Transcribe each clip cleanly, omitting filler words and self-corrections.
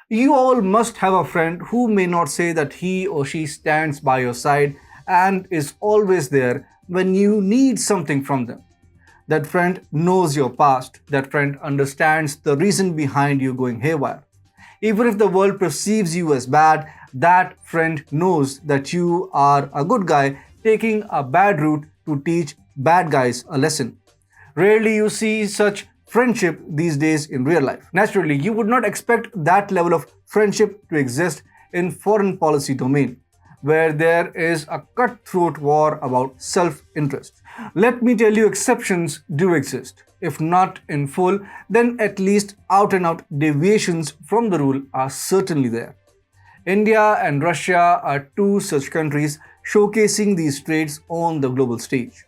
You all must have a friend who may not say that he or she stands by your side and is always there when you need something from them. That friend knows your past. That friend understands the reason behind you going haywire. Even if the world perceives you as bad, that friend knows that you are a good guy taking a bad route to teach bad guys a lesson. Rarely you see such friendship these days in real life. Naturally, you would not expect that level of friendship to exist in foreign policy domain, where there is a cutthroat war about self-interest. Let me tell you, exceptions do exist. If not in full, then at least out and out deviations from the rule are certainly there. India and Russia are two such countries showcasing these traits on the global stage.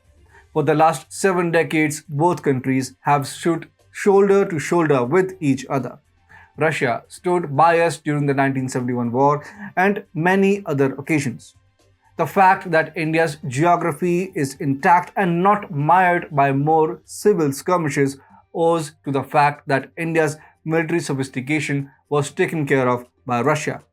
For the last 7 decades, both countries have stood shoulder to shoulder with each other. Russia stood by us during the 1971 war and many other occasions. The fact that India's geography is intact and not mired by more civil skirmishes owes to the fact that India's military sophistication was taken care of by Russia.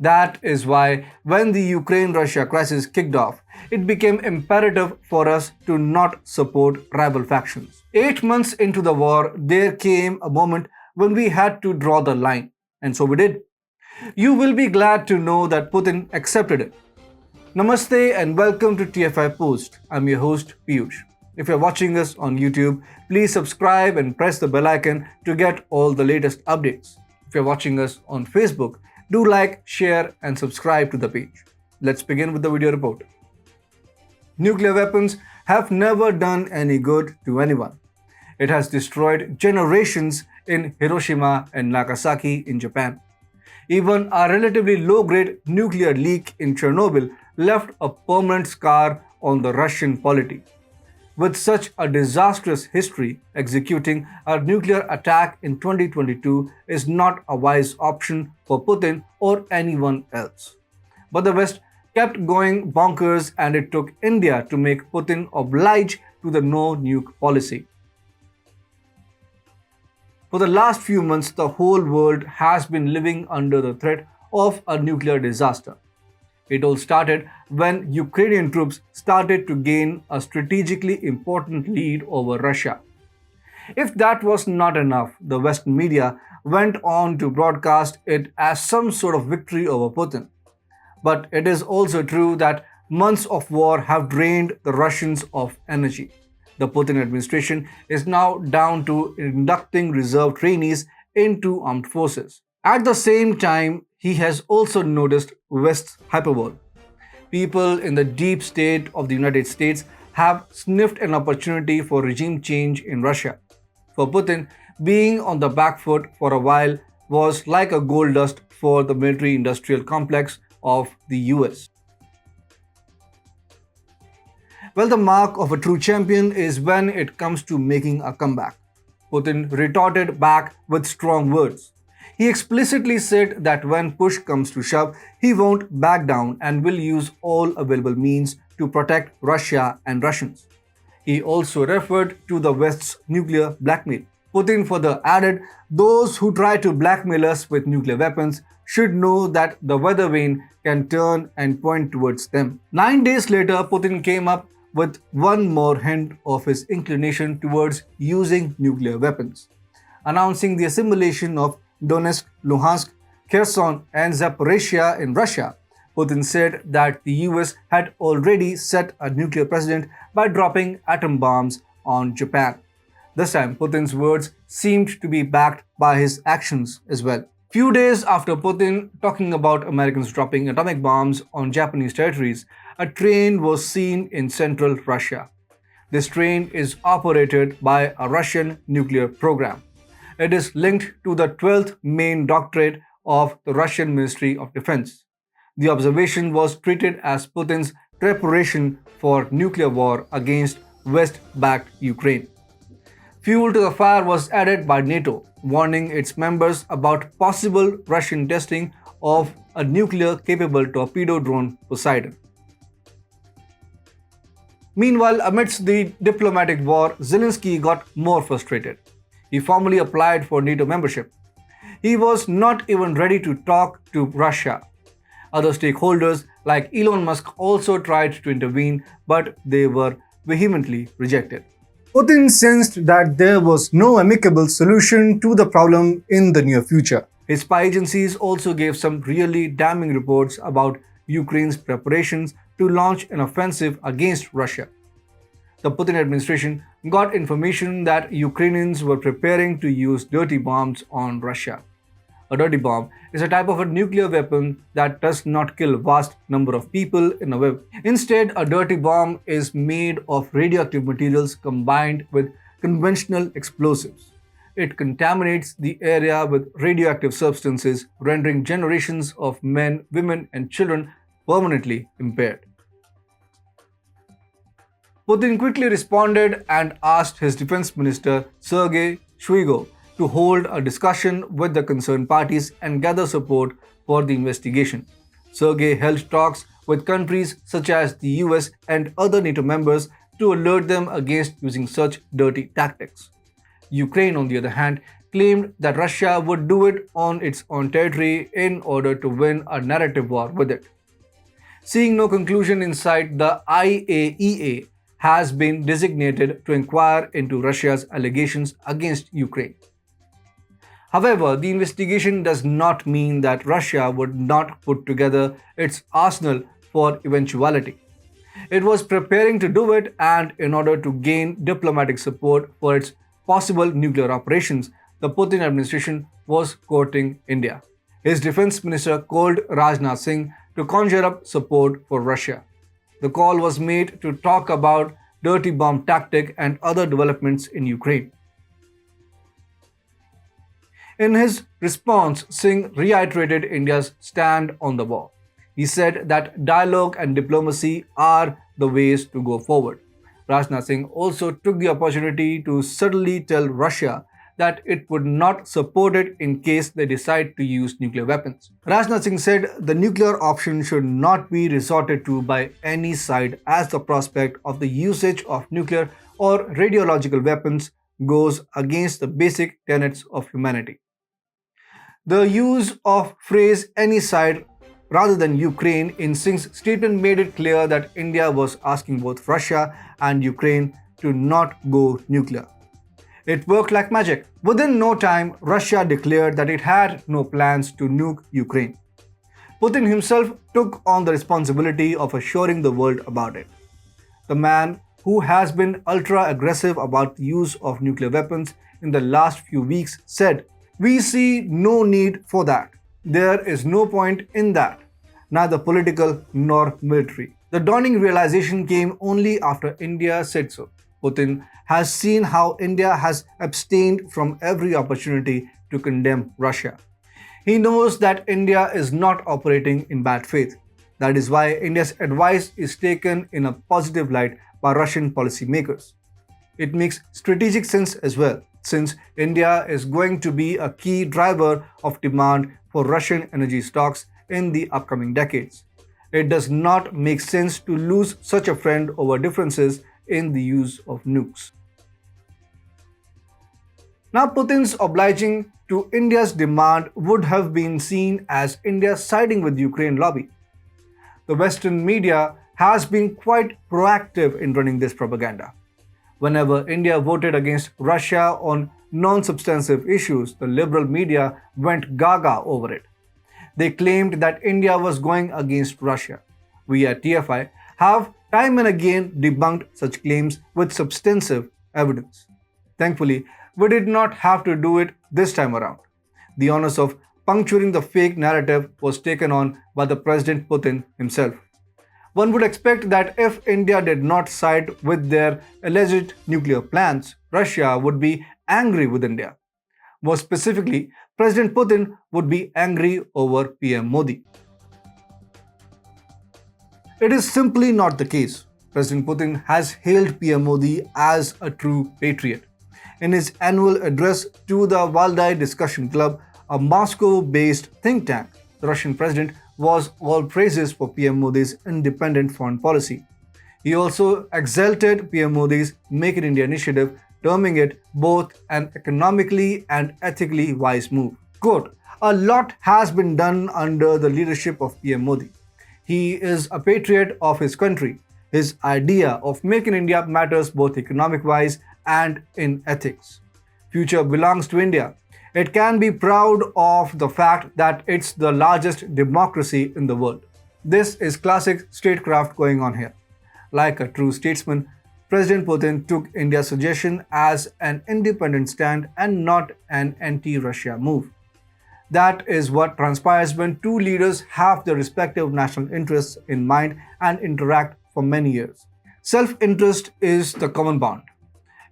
That is why, when the Ukraine Russia crisis kicked off, it became imperative for us to not support rival factions. 8 months into the war, there came a moment when we had to draw the line, and so we did. You will be glad to know that Putin accepted it. Namaste and welcome to TFIPost. I'm your host Piyush. If you're watching us on YouTube, please subscribe and press the bell icon to get all the latest updates. If you're watching us on Facebook, do like, share and subscribe to the page. Let's begin with the video report. Nuclear weapons have never done any good to anyone. It has destroyed generations in Hiroshima and Nagasaki in Japan. Even a relatively low-grade nuclear leak in Chernobyl left a permanent scar on the Russian polity. With such a disastrous history, executing a nuclear attack in 2022 is not a wise option for Putin or anyone else. But the West kept going bonkers and it took India to make Putin oblige to the no-nuke policy. For the last few months, the whole world has been living under the threat of a nuclear disaster. It all started when Ukrainian troops started to gain a strategically important lead over Russia. If that was not enough, the Western media went on to broadcast it as some sort of victory over Putin. But it is also true that months of war have drained the Russians of energy. The Putin administration is now down to inducting reserve trainees into armed forces. At the same time, he has also noticed West's hyperbole. People in the deep state of the United States have sniffed an opportunity for regime change in Russia. For Putin, being on the back foot for a while was like a gold dust for the military-industrial complex of the US. Well, the mark of a true champion is when it comes to making a comeback. Putin retorted back with strong words. He explicitly said that when push comes to shove, he won't back down and will use all available means to protect Russia and Russians. He also referred to the West's nuclear blackmail. Putin further added, those who try to blackmail us with nuclear weapons should know that the weather vane can turn and point towards them. 9 days later, Putin came up with one more hint of his inclination towards using nuclear weapons, announcing the assimilation of Donetsk, Luhansk, Kherson and Zaporizhia in Russia. Putin said that the US had already set a nuclear precedent by dropping atom bombs on Japan. This time, Putin's words seemed to be backed by his actions as well. Few days after Putin talking about Americans dropping atomic bombs on Japanese territories, a train was seen in central Russia. This train is operated by a Russian nuclear program. It is linked to the 12th main doctorate of the Russian Ministry of Defense. The observation was treated as Putin's preparation for nuclear war against West-backed Ukraine. Fuel to the fire was added by NATO, warning its members about possible Russian testing of a nuclear-capable torpedo drone Poseidon. Meanwhile, amidst the diplomatic war, Zelensky got more frustrated. He formally applied for NATO membership. He was not even ready to talk to Russia. Other stakeholders like Elon Musk also tried to intervene, but they were vehemently rejected. Putin sensed that there was no amicable solution to the problem in the near future. His spy agencies also gave some really damning reports about Ukraine's preparations to launch an offensive against Russia. The Putin administration got information that Ukrainians were preparing to use dirty bombs on Russia. A dirty bomb is a type of a nuclear weapon that does not kill a vast number of people in a web. Instead, a dirty bomb is made of radioactive materials combined with conventional explosives. It contaminates the area with radioactive substances, rendering generations of men, women, and children permanently impaired. Putin quickly responded and asked his defense minister Sergei Shoigu to hold a discussion with the concerned parties and gather support for the investigation. Sergei held talks with countries such as the US and other NATO members to alert them against using such dirty tactics. Ukraine, on the other hand, claimed that Russia would do it on its own territory in order to win a narrative war with it. Seeing no conclusion in sight, the IAEA has been designated to inquire into Russia's allegations against Ukraine. However, the investigation does not mean that Russia would not put together its arsenal for eventuality. It was preparing to do it, and in order to gain diplomatic support for its possible nuclear operations, the Putin administration was courting India. His defense minister called Rajnath Singh to conjure up support for Russia. The call was made to talk about dirty bomb tactic and other developments in Ukraine. In his response, Singh reiterated India's stand on the war. He said that dialogue and diplomacy are the ways to go forward. Rajnath Singh also took the opportunity to subtly tell Russia that it would not support it in case they decide to use nuclear weapons. Rajnath Singh said the nuclear option should not be resorted to by any side as the prospect of the usage of nuclear or radiological weapons goes against the basic tenets of humanity. The use of phrase any side rather than Ukraine in Singh's statement made it clear that India was asking both Russia and Ukraine to not go nuclear. It worked like magic. Within no time, Russia declared that it had no plans to nuke Ukraine. Putin himself took on the responsibility of assuring the world about it. The man who has been ultra-aggressive about the use of nuclear weapons in the last few weeks said, "We see no need for that. There is no point in that, neither political nor military." The dawning realization came only after India said so. Putin has seen how India has abstained from every opportunity to condemn Russia. He knows that India is not operating in bad faith. That is why India's advice is taken in a positive light by Russian policymakers. It makes strategic sense as well, since India is going to be a key driver of demand for Russian energy stocks in the upcoming decades. It does not make sense to lose such a friend over differences in the use of nukes. Now, Putin's obliging to India's demand would have been seen as India siding with the Ukraine lobby. The Western media has been quite proactive in running this propaganda. Whenever India voted against Russia on non-substantive issues, the liberal media went gaga over it. They claimed that India was going against Russia. We at TFI have time and again debunked such claims with substantive evidence. Thankfully, we did not have to do it this time around. The honors of puncturing the fake narrative was taken on by the President Putin himself. One would expect that if India did not side with their alleged nuclear plans, Russia would be angry with India. More specifically, President Putin would be angry over PM Modi. It is simply not the case. President Putin has hailed PM Modi as a true patriot. In his annual address to the Valdai Discussion Club, a Moscow-based think tank, the Russian president was all praises for PM Modi's independent foreign policy. He also exalted PM Modi's Make in India initiative, terming it both an economically and ethically wise move. Quote, a lot has been done under the leadership of PM Modi. He is a patriot of his country. His idea of Make in India matters both economic wise and in ethics. Future belongs to India. It can be proud of the fact that it's the largest democracy in the world. This is classic statecraft going on here. Like a true statesman, President Putin took India's suggestion as an independent stand and not an anti Russia move. That is what transpires when two leaders have their respective national interests in mind and interact for many years. Self interest is the common bond.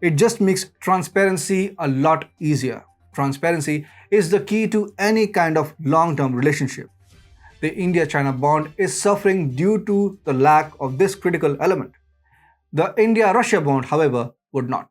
It just makes transparency a lot easier. Transparency is the key to any kind of long term relationship. The India China bond is suffering due to the lack of this critical element. The India Russia bond, however, would not.